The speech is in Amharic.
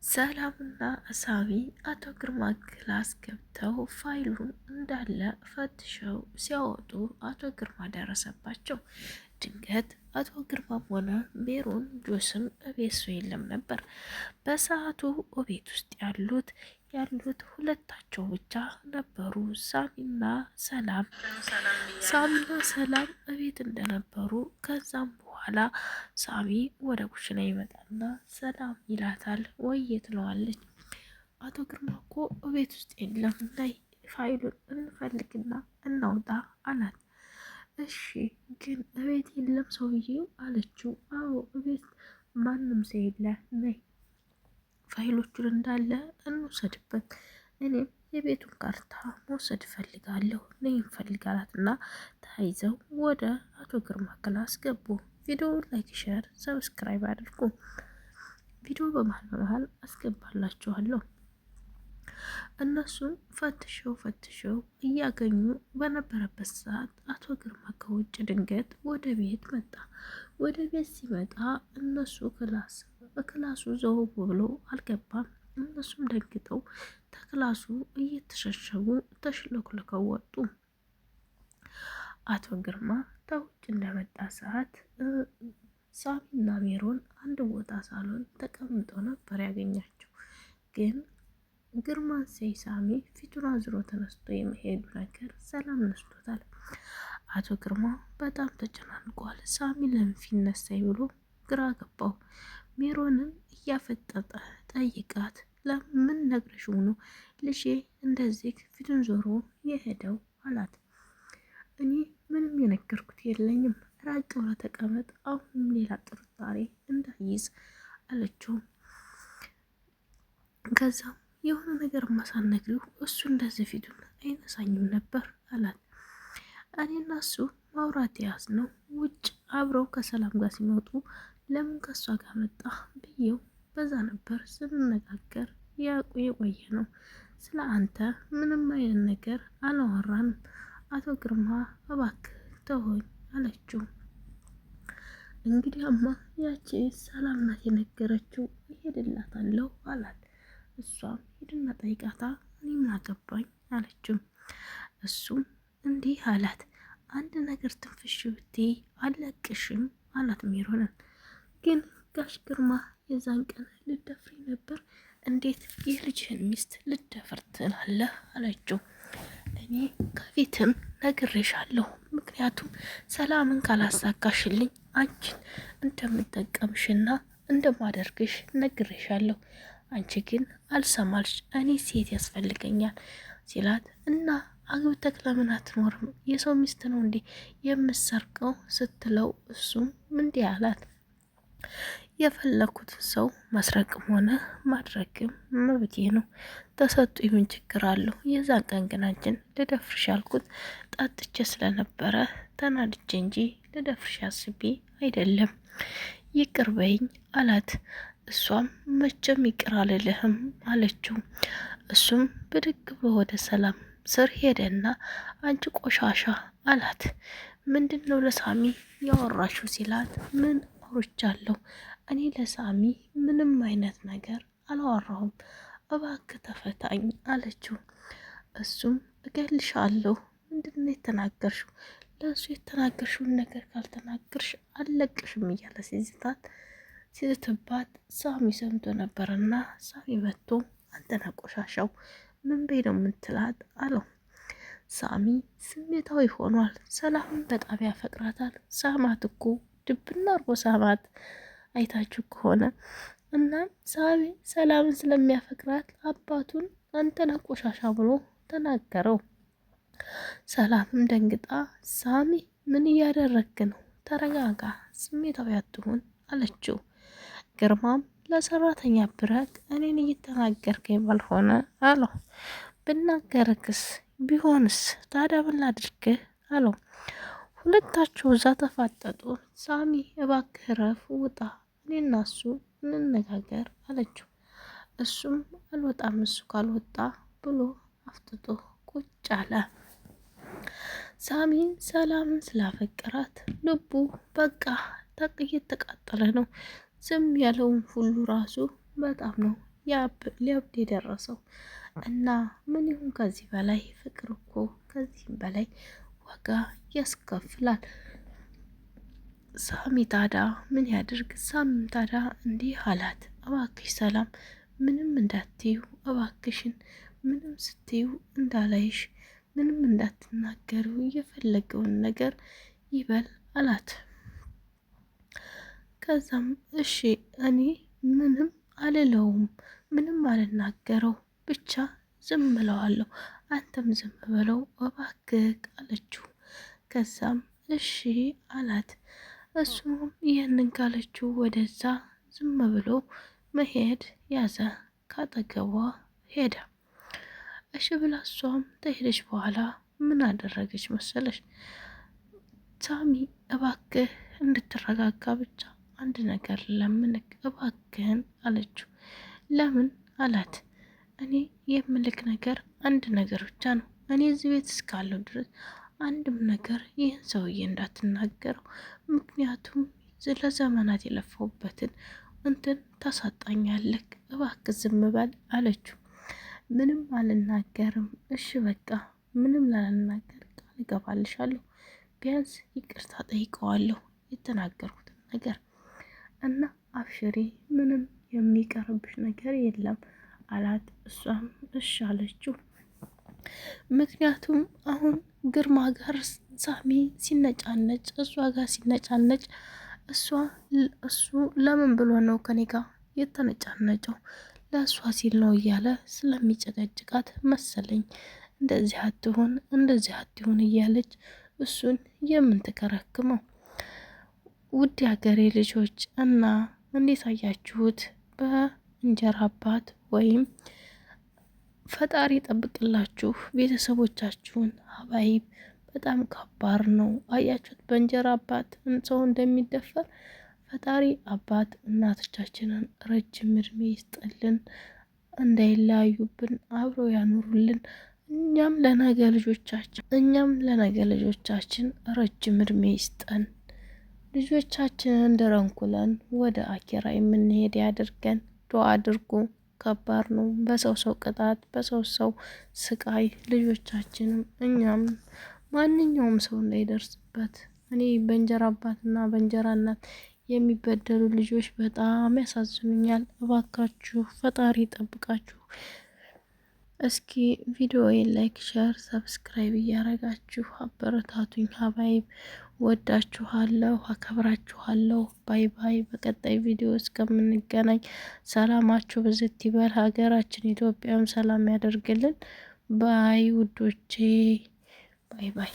ሰላምና ሳሚ አቶ ግርማ ክላስ ገብተው ፋይሉን እንዳለ ፈትሸው ሲያወጡ አቶ ግርማ ደረሰባቸው። ድንገት አቶ ግርማም ሆነ ሜሮን ጆስም እቤት ሰው የለም ነበር። በሰዓቱ እቤት ውስጥ ያሉት ሁለታቸው ብቻ ነበሩ። ሳሚና ሰላም እቤት እንደነበሩ ከዛም በኋላ ሳሚ ወደ ኩሽና ይመጣና ሰላም ይላታል። ወዬ ትለዋለች። አቶ ግርማ እኮ እቤት ውስጥ የለም፣ ላይ ፋይሉን እንፈልግና እናውጣ አላት። እሺ ግን እቤት የለም ሰውዬው አለችው። አዎ እቤት ማንም ሰው የለ፣ ነይ ፋይሎቹን እንዳለ እንውሰድበት፣ እኔም የቤቱን ካርታ መውሰድ እፈልጋለሁ፣ ነይ እንፈልጋላትና ተያይዘው ወደ አቶ ግርማ ክላስ ገቡ። ቪዲዮ ላይክ፣ ሼር፣ ሰብስክራይብ አድርጉ። ቪዲዮ በመሃል አስገባላችኋለሁ። እነሱም ፈትሸው እያገኙ በነበረበት ሰዓት አቶ ግርማ ከውጭ ድንገት ወደ ቤት መጣ። ወደ ቤት ሲመጣ እነሱ በክላሱ ዘው ብሎ አልገባም። እነሱም ደንግጠው ተክላሱ እየተሸሸጉ ተሽለክልከው ወጡ። አቶ ግርማ ከውጭ እንደመጣ ሰዓት ሳሚና ሜሮን አንድ ቦታ ሳሎን ተቀምጠው ነበር ያገኛቸው። ግን ግርማን ሲያይ ሳሚ ፊቱን አዝሮ ተነስቶ የመሄዱ ነገር ሰላም ነስቶታል። አቶ ግርማ በጣም ተጨናንቋል። ሳሚ ለምን ፊት ነሳኝ ብሎ ግራ ገባው። ሜሮንም እያፈጠጠ ጠይቃት፣ ለምን ነግረሽው ነው ልጄ እንደዚህ ፊቱን ዞሮ የሄደው አላት። እኔ ምንም የነገርኩት የለኝም፣ ራቅ ብለህ ተቀመጥ፣ አሁንም ሌላ ጥርጣሬ እንዳይዝ አለችው። ከዛም የሆነ ነገር ማሳነግሪው እሱ እንደዚህ ፊቱን አይነሳኝም ነበር አላት። እኔና እሱ ማውራት ያዝ ነው ውጭ አብረው ከሰላም ጋር ሲመጡ ለምን ከሷ ጋር መጣ ብዬው በዛ ነበር ስንነጋገር የቆየ ነው። ስለ አንተ ምንም አይነት ነገር አላወራንም። አቶ ግርማ እባክህ ተወኝ አለችው። እንግዲያማ ያቺ ሰላም ናት የነገረችው፣ እሄድላታለሁ አላት። እሷም ሂድና ጠይቃታ፣ እኔ ምን አገባኝ አለችው። እሱም እንዲህ አላት፣ አንድ ነገር ትንፍሽ ብትይ አለቅሽም አላት ሜሮንን። ግን ጋሽ ግርማ የዛን ቀን ልደፍሪ ነበር፣ እንዴት የልጅህን ሚስት ልደፍር ትላለህ አለችው። እኔ ከፊትም ነግሬሻለሁ፣ ምክንያቱም ሰላምን ካላሳካሽልኝ አንቺን እንደምጠቀምሽና እንደማደርግሽ ነግሬሻለሁ። አንቺ ግን አልሰማልሽ፣ እኔ ሴት ያስፈልገኛል ሲላት እና አግብተክ ለምን አትኖርም? የሰው ሚስት ነው እንዴ የምሰርቀው ስትለው እሱም እንዲህ አላት፣ የፈለኩትን ሰው መስረቅም ሆነ ማድረግም መብቴ ነው። ተሰጡ ምን ችግር አለው? የዛን ቀን ግን አንቺን ልደፍርሽ ያልኩት ጠጥቼ ስለነበረ ተናድጄ እንጂ ልደፍርሽ አስቤ አይደለም፣ ይቅር በይኝ አላት። እሷም መቼም ይቅር አልልህም አለችው። እሱም ብድግ ብሎ ወደ ሰላም ስር ሄደና አንቺ ቆሻሻ አላት። ምንድን ነው ለሳሚ ያወራሽው ሲላት፣ ምን አውርቻለሁ? እኔ ለሳሚ ምንም አይነት ነገር አላወራሁም፣ እባክህ ተፈታኝ አለችው። እሱም እገልሻለሁ፣ ምንድን ነው የተናገርሽው? ለእሱ የተናገርሽውን ነገር ካልተናገርሽ አልለቅሽም እያለ ሲዝትባት ሳሚ ሰምቶ ነበርና ሳሚ መጥቶ አንተና ቆሻሻው ምን በይ ነው የምትላት አለው። ሳሚ ስሜታዊ ሆኗል። ሰላምን በጣም ያፈቅራታል። ሳማት እኮ ድብና አርጎ ሳማት አይታችሁ ከሆነ። እናም ሳሚ ሰላምን ስለሚያፈቅራት አባቱን አንተና ቆሻሻ ብሎ ተናገረው። ሰላምም ደንግጣ ሳሚ ምን እያደረግክ ነው? ተረጋጋ፣ ስሜታዊ አትሁን አለችው። ግርማም ለሰራተኛ ብረቅ እኔን እየተናገርከኝ ባልሆነ አለው። ብናገርክስ ቢሆንስ ታዲያ ምን ላድርግህ አለው። ሁለታቸው እዛ ተፋጠጡ። ሳሚ እባክህ ረፍ ውጣ፣ እኔና እሱ እንነጋገር አለችው። እሱም አልወጣም እሱ ካልወጣ ብሎ አፍጥጦ ቁጭ አለ። ሳሚ ሰላምን ስላፈቀራት ልቡ በቃ እየተቃጠለ ነው። ዝም ያለውን ሁሉ ራሱ በጣም ነው ሊያብድ የደረሰው እና ምን ይሁን ከዚህ በላይ ፍቅር እኮ ከዚህም በላይ ዋጋ ያስከፍላል። ሳሚ ታዳ ምን ያድርግ? ሳሚ ታዳ እንዲህ አላት፣ እባክሽ ሰላም ምንም እንዳትዩ እባክሽን፣ ምንም ስትዩ እንዳላይሽ፣ ምንም እንዳትናገሩ፣ የፈለገውን ነገር ይበል አላት። ከዛም እሺ እኔ ምንም አልለውም፣ ምንም አልናገረው፣ ብቻ ዝም እለዋለሁ፣ አንተም ዝም በለው እባክህ አለችው። ከዛም እሺ አላት። እሱም ይህንን ካለችው ወደዛ ዝም ብሎ መሄድ ያዘ። ካጠገቧ ሄደ። እሺ ብላ እሷም ተሄደች። በኋላ ምን አደረገች መሰለሽ? ሳሚ እባክህ እንድትረጋጋ ብቻ አንድ ነገር ለምንክ እባክህን አለችው። ለምን አላት። እኔ የምልክ ነገር አንድ ነገር ብቻ ነው። እኔ እዚህ ቤት እስካለሁ ድረስ አንድም ነገር ይህን ሰውዬ እንዳትናገረው፣ ምክንያቱም ለዘመናት የለፈውበትን እንትን ታሳጣኛለህ፣ እባክህ ዝም በል አለችው። ምንም አልናገርም፣ እሺ በቃ ምንም ላልናገር ቃል እገባልሻለሁ፣ ቢያንስ ይቅርታ ጠይቀዋለሁ የተናገርኩትን ነገር እና አብሽሪ፣ ምንም የሚቀርብሽ ነገር የለም አላት። እሷም እሺ አለችው። ምክንያቱም አሁን ግርማ ጋር ሳሚ ሲነጫነጭ፣ እሷ ጋር ሲነጫነጭ፣ እሱ ለምን ብሎ ነው ከኔ ጋር የተነጫነጨው? ለእሷ ሲል ነው እያለ ስለሚጨቀጭቃት መሰለኝ እንደዚህ አትሆን እንደዚህ አትሆን እያለች እሱን የምንትከረክመው። ውድ ሀገሬ ልጆች እና እንዴት አያችሁት? በእንጀራ አባት ወይም ፈጣሪ ጠብቅላችሁ ቤተሰቦቻችሁን። ሀባይብ በጣም ከባድ ነው። አያችሁት? በእንጀራ አባት ሰው እንደሚደፈር ፈጣሪ አባት እናቶቻችንን ረጅም እድሜ ይስጥልን፣ እንዳይለያዩብን አብረው ያኑሩልን። እኛም ለነገ ልጆቻችን ረጅም እድሜ ይስጠን። ልጆቻችንን ደረንኩለን ወደ አኪራ የምንሄድ ያድርገን። ዱአ አድርጉ። ከባድ ነው። በሰው ቅጣት፣ በሰው ስቃይ ልጆቻችንም እኛም ማንኛውም ሰው እንዳይደርስበት። እኔ በእንጀራ አባትና በእንጀራ እናት የሚበደሉ ልጆች በጣም ያሳዝኑኛል። እባካችሁ ፈጣሪ ጠብቃችሁ። እስኪ ቪዲዮዬን ላይክ፣ ሸር፣ ሰብስክራይብ እያረጋችሁ አበረታቱኝ። ሀባይብ ወዳችኋለሁ፣ አከብራችኋለሁ። ባይ ባይ። በቀጣይ ቪዲዮ እስከምንገናኝ ሰላማችሁ ብዝት ይበል። ሀገራችን ኢትዮጵያም ሰላም ያደርግልን። ባይ ውዶቼ፣ ባይ ባይ።